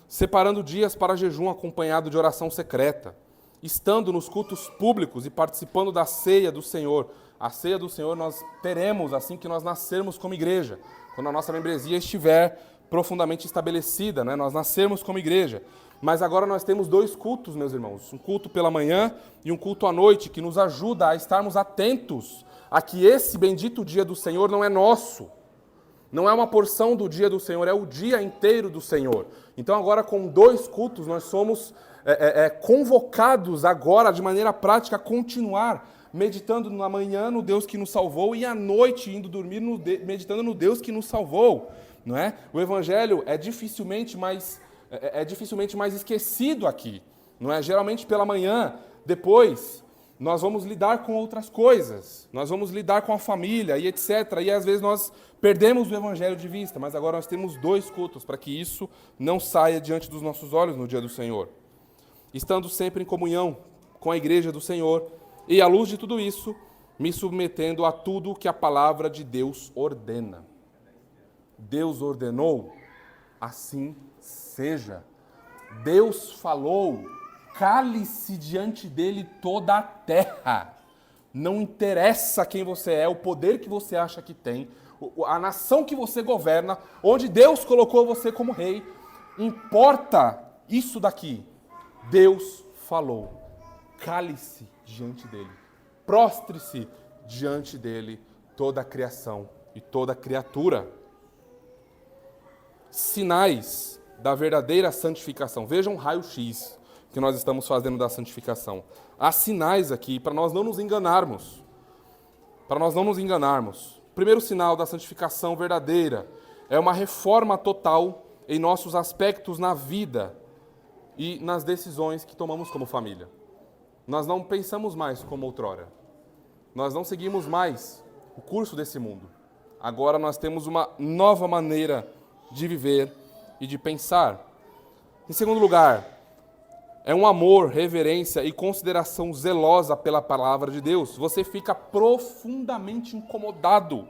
Separando dias para jejum acompanhado de oração secreta. Estando nos cultos públicos e participando da ceia do Senhor. A ceia do Senhor nós teremos assim que nós nascermos como igreja, quando a nossa membresia estiver profundamente estabelecida, né? Nós nascemos como igreja. Mas agora nós temos 2 cultos, meus irmãos. Um culto pela manhã e um culto à noite, que nos ajuda a estarmos atentos a que esse bendito dia do Senhor não é nosso. Não é uma porção do dia do Senhor, é o dia inteiro do Senhor. Então agora com 2 cultos nós somos convocados agora de maneira prática a continuar meditando na manhã no Deus que nos salvou e à noite indo dormir meditando no Deus que nos salvou. Não é? O Evangelho é dificilmente mais esquecido aqui. Não é? Geralmente pela manhã, depois, nós vamos lidar com outras coisas. Nós vamos lidar com a família e etc. E às vezes nós perdemos o Evangelho de vista, mas agora nós temos 2 cultos para que isso não saia diante dos nossos olhos no dia do Senhor. Estando sempre em comunhão com a igreja do Senhor e, à luz de tudo isso, me submetendo a tudo que a palavra de Deus ordena. Deus ordenou, assim seja. Deus falou, cale-se diante dele toda a terra. Não interessa quem você é, o poder que você acha que tem, a nação que você governa, onde Deus colocou você como rei. Importa isso daqui. Deus falou, cale-se diante dele. Prostre-se diante dele toda a criação e toda a criatura. Sinais da verdadeira santificação. Vejam o raio-x que nós estamos fazendo da santificação. Há sinais aqui para nós não nos enganarmos. Para nós não nos enganarmos. O primeiro sinal da santificação verdadeira é uma reforma total em nossos aspectos na vida e nas decisões que tomamos como família. Nós não pensamos mais como outrora. Nós não seguimos mais o curso desse mundo. Agora nós temos uma nova maneira de viver e de pensar. Em segundo lugar, é um amor, reverência e consideração zelosa pela palavra de Deus. Você fica profundamente incomodado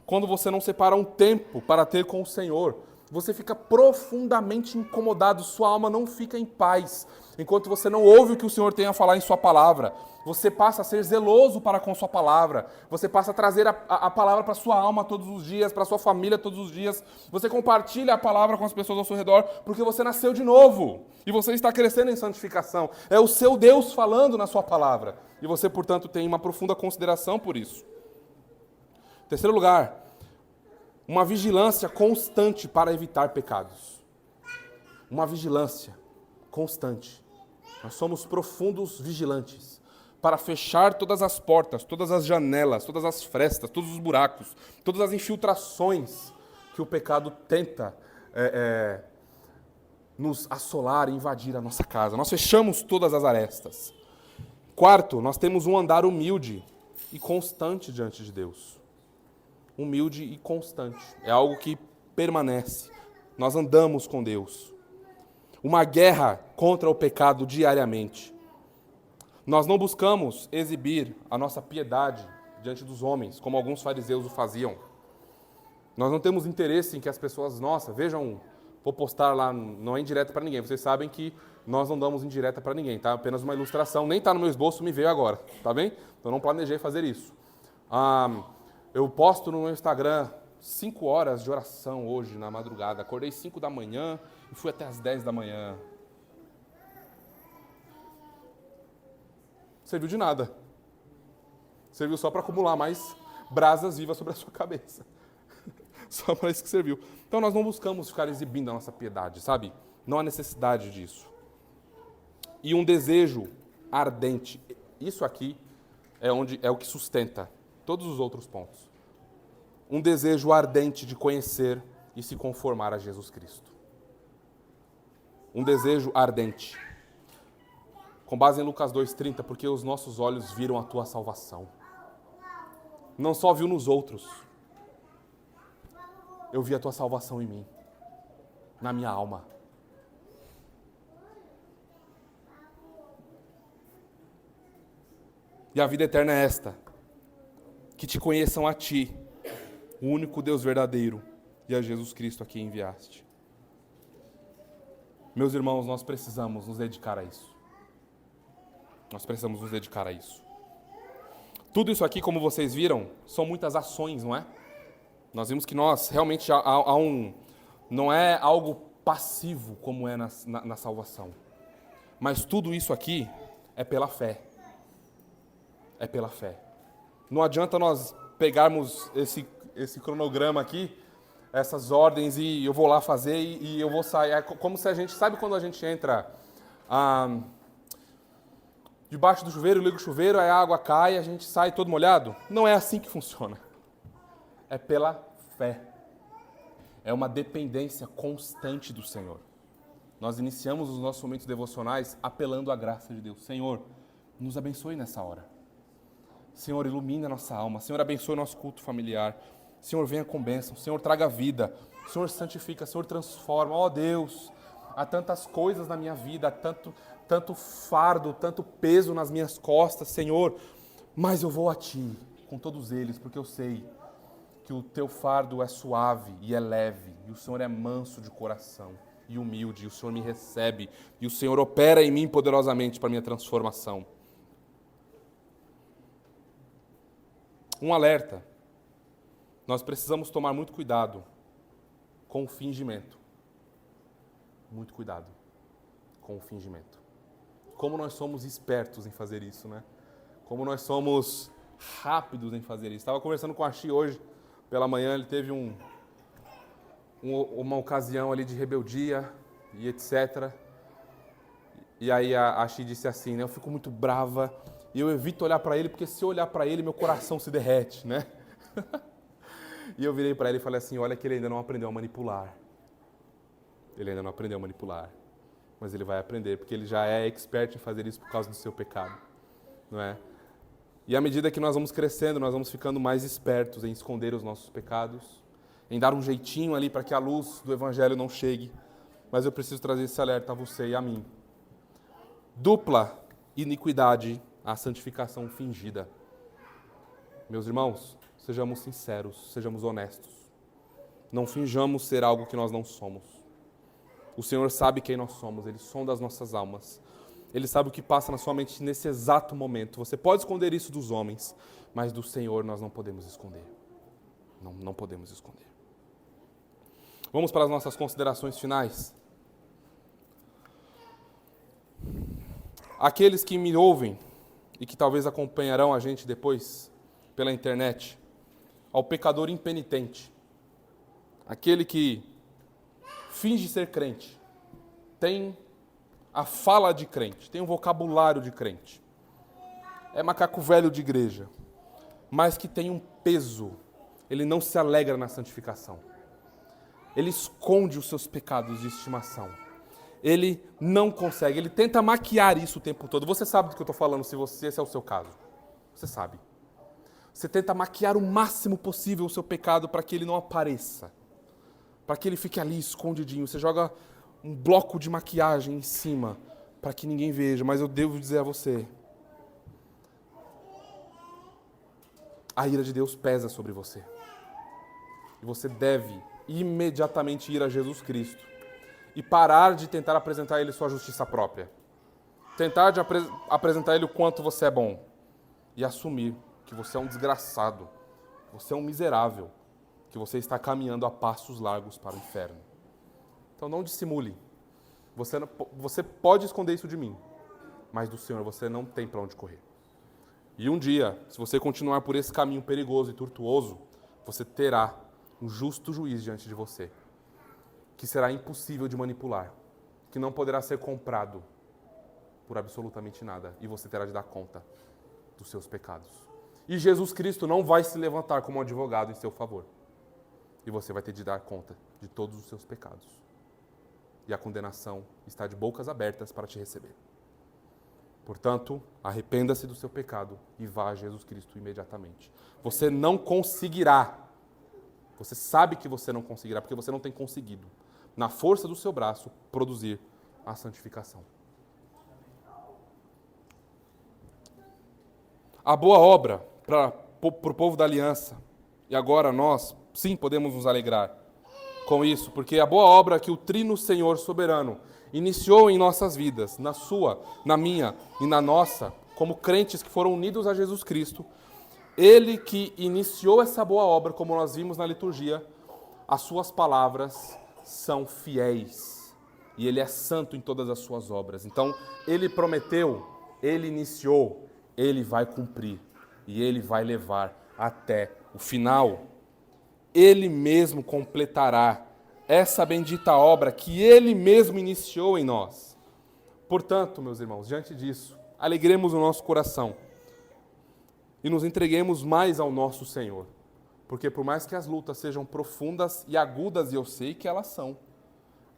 quando você não separa um tempo para ter com o Senhor. Você fica profundamente incomodado, sua alma não fica em paz, enquanto você não ouve o que o Senhor tem a falar em sua palavra. Você passa a ser zeloso para com sua palavra, você passa a trazer a palavra para sua alma todos os dias, para sua família todos os dias. Você compartilha a palavra com as pessoas ao seu redor, porque você nasceu de novo, e você está crescendo em santificação. É o seu Deus falando na sua palavra, e você, portanto, tem uma profunda consideração por isso. Em terceiro lugar, uma vigilância constante para evitar pecados. Uma vigilância constante. Nós somos profundos vigilantes para fechar todas as portas, todas as janelas, todas as frestas, todos os buracos, todas as infiltrações que o pecado tenta nos assolar e invadir a nossa casa. Nós fechamos todas as arestas. Quarto, nós temos um andar humilde e constante diante de Deus. Humilde e constante. É algo que permanece. Nós andamos com Deus. Uma guerra contra o pecado diariamente. Nós não buscamos exibir a nossa piedade diante dos homens, como alguns fariseus o faziam. Nós não temos interesse em que as pessoas, vejam, vou postar lá, não é indireta para ninguém. Vocês sabem que nós não damos indireta para ninguém, tá? Apenas uma ilustração. Nem está no meu esboço, me veio agora, tá bem? Então não planejei fazer isso. Eu posto no meu Instagram 5 horas de oração hoje, na madrugada. Acordei 5 da manhã e fui até as 10 da manhã. Serviu de nada. Serviu só para acumular mais brasas vivas sobre a sua cabeça. Só para isso que serviu. Então nós não buscamos ficar exibindo a nossa piedade, sabe? Não há necessidade disso. E um desejo ardente. Isso aqui é o que sustenta todos os outros pontos. Um desejo ardente de conhecer e se conformar a Jesus Cristo. Um desejo ardente. Com base em Lucas 2,30, porque os nossos olhos viram a tua salvação. Não só viu nos outros. Eu vi a tua salvação em mim. Na minha alma. E a vida eterna é esta. Que te conheçam a ti, o único Deus verdadeiro, e a Jesus Cristo a quem enviaste. Meus irmãos, nós precisamos nos dedicar a isso. Nós precisamos nos dedicar a isso. Tudo isso aqui, como vocês viram, são muitas ações, não é? Nós vimos que nós, realmente, há Não é algo passivo como é na salvação. Mas tudo isso aqui é pela fé. É pela fé. Não adianta nós pegarmos esse cronograma aqui, essas ordens, e eu vou lá fazer e eu vou sair. É como se a gente... Sabe quando a gente entra debaixo do chuveiro, liga o chuveiro, aí a água cai, a gente sai todo molhado? Não é assim que funciona. É pela fé. É uma dependência constante do Senhor. Nós iniciamos os nossos momentos devocionais apelando à graça de Deus. Senhor, nos abençoe nessa hora. Senhor, ilumine a nossa alma. Senhor, abençoe o nosso culto familiar. Senhor, venha com bênção. Senhor, traga vida. Senhor, santifica. Senhor, transforma. Ó Deus, há tantas coisas na minha vida, há tanto fardo, tanto peso nas minhas costas, Senhor. Mas eu vou a Ti, com todos eles, porque eu sei que o Teu fardo é suave e é leve. E o Senhor é manso de coração e humilde. E o Senhor me recebe. E o Senhor opera em mim poderosamente para a minha transformação. Um alerta. Nós precisamos tomar muito cuidado com o fingimento. Muito cuidado com o fingimento. Como nós somos espertos em fazer isso, né? Como nós somos rápidos em fazer isso. Estava conversando com a Xi hoje, pela manhã, ele teve uma ocasião ali de rebeldia e etc. E aí a Xi disse assim, né? Eu fico muito brava e eu evito olhar para ele, porque se eu olhar para ele, meu coração se derrete, né? E eu virei para ele e falei assim, olha que ele ainda não aprendeu a manipular. Ele ainda não aprendeu a manipular. Mas ele vai aprender, porque ele já é expert em fazer isso por causa do seu pecado. Não é? E à medida que nós vamos crescendo, nós vamos ficando mais espertos em esconder os nossos pecados, em dar um jeitinho ali para que a luz do Evangelho não chegue. Mas eu preciso trazer esse alerta a você e a mim. Dupla iniquidade, a santificação fingida. Meus irmãos, sejamos sinceros, sejamos honestos. Não finjamos ser algo que nós não somos. O Senhor sabe quem nós somos, Ele sonda as nossas almas. Ele sabe o que passa na sua mente nesse exato momento. Você pode esconder isso dos homens, mas do Senhor nós não podemos esconder. Não podemos esconder. Vamos para as nossas considerações finais. Aqueles que me ouvem e que talvez acompanharão a gente depois pela internet, ao pecador impenitente, aquele que finge ser crente, tem a fala de crente, tem um vocabulário de crente, é macaco velho de igreja, mas que tem um peso, ele não se alegra na santificação, ele esconde os seus pecados de estimação, ele não consegue, ele tenta maquiar isso o tempo todo. Você sabe do que eu estou falando, se esse é o seu caso, você sabe. Você tenta maquiar o máximo possível o seu pecado para que ele não apareça, para que ele fique ali escondidinho. Você joga um bloco de maquiagem em cima para que ninguém veja, mas eu devo dizer a você, a ira de Deus pesa sobre você. E você deve imediatamente ir a Jesus Cristo e parar de tentar apresentar a Ele sua justiça própria. Tentar de apresentar a Ele o quanto você é bom e assumir que você é um desgraçado, que você é um miserável, que você está caminhando a passos largos para o inferno. Então não dissimule. Você pode esconder isso de mim, mas do Senhor você não tem para onde correr. E um dia, se você continuar por esse caminho perigoso e tortuoso, você terá um justo juiz diante de você, que será impossível de manipular, que não poderá ser comprado por absolutamente nada, e você terá de dar conta dos seus pecados. E Jesus Cristo não vai se levantar como um advogado em seu favor. E você vai ter de dar conta de todos os seus pecados. E a condenação está de bocas abertas para te receber. Portanto, arrependa-se do seu pecado e vá a Jesus Cristo imediatamente. Você não conseguirá. Você sabe que você não conseguirá, porque você não tem conseguido, na força do seu braço, produzir a santificação. A boa obra para o povo da aliança, e agora nós, sim, podemos nos alegrar com isso, porque a boa obra que o Trino Senhor soberano iniciou em nossas vidas, na sua, na minha e na nossa, como crentes que foram unidos a Jesus Cristo, Ele que iniciou essa boa obra, como nós vimos na liturgia, as suas palavras são fiéis e Ele é santo em todas as suas obras. Então, Ele prometeu, Ele iniciou, Ele vai cumprir e Ele vai levar até o final. Ele mesmo completará essa bendita obra que Ele mesmo iniciou em nós. Portanto, meus irmãos, diante disso, alegremos o nosso coração e nos entreguemos mais ao nosso Senhor. Porque por mais que as lutas sejam profundas e agudas, e eu sei que elas são,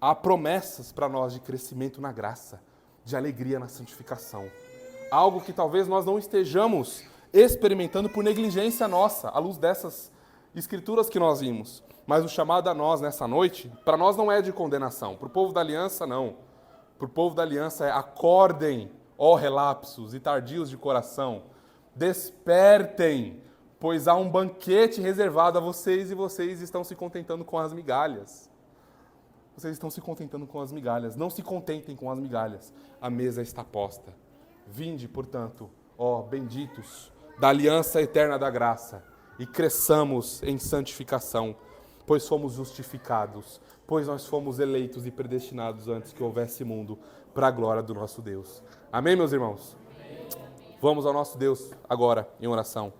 há promessas para nós de crescimento na graça, de alegria na santificação. Algo que talvez nós não estejamos experimentando por negligência nossa, à luz dessas escrituras que nós vimos. Mas o chamado a nós nessa noite, para nós não é de condenação. Para o povo da aliança, não. Para o povo da aliança é: acordem, ó relapsos e tardios de coração. Despertem, pois há um banquete reservado a vocês e vocês estão se contentando com as migalhas. Vocês estão se contentando com as migalhas. Não se contentem com as migalhas. A mesa está posta. Vinde, portanto, ó benditos, da aliança eterna da graça, e cresçamos em santificação, pois fomos justificados, pois nós fomos eleitos e predestinados antes que houvesse mundo, para a glória do nosso Deus. Amém, meus irmãos? Amém. Vamos ao nosso Deus agora, em oração.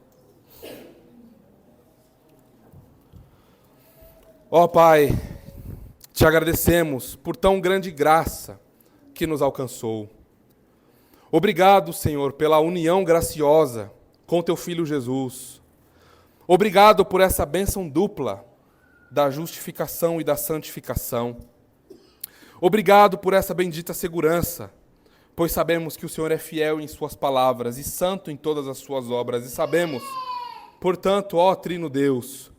Ó Pai, te agradecemos por tão grande graça que nos alcançou. Obrigado, Senhor, pela união graciosa com teu Filho Jesus. Obrigado por essa bênção dupla da justificação e da santificação. Obrigado por essa bendita segurança, pois sabemos que o Senhor é fiel em suas palavras e santo em todas as suas obras. E sabemos, portanto, ó Trino Deus,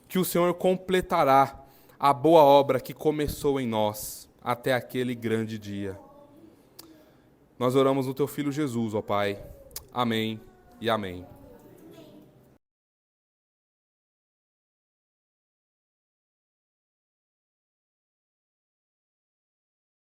que o Senhor completará a boa obra que começou em nós até aquele grande dia. Nós oramos no teu Filho Jesus, ó Pai. Amém e amém.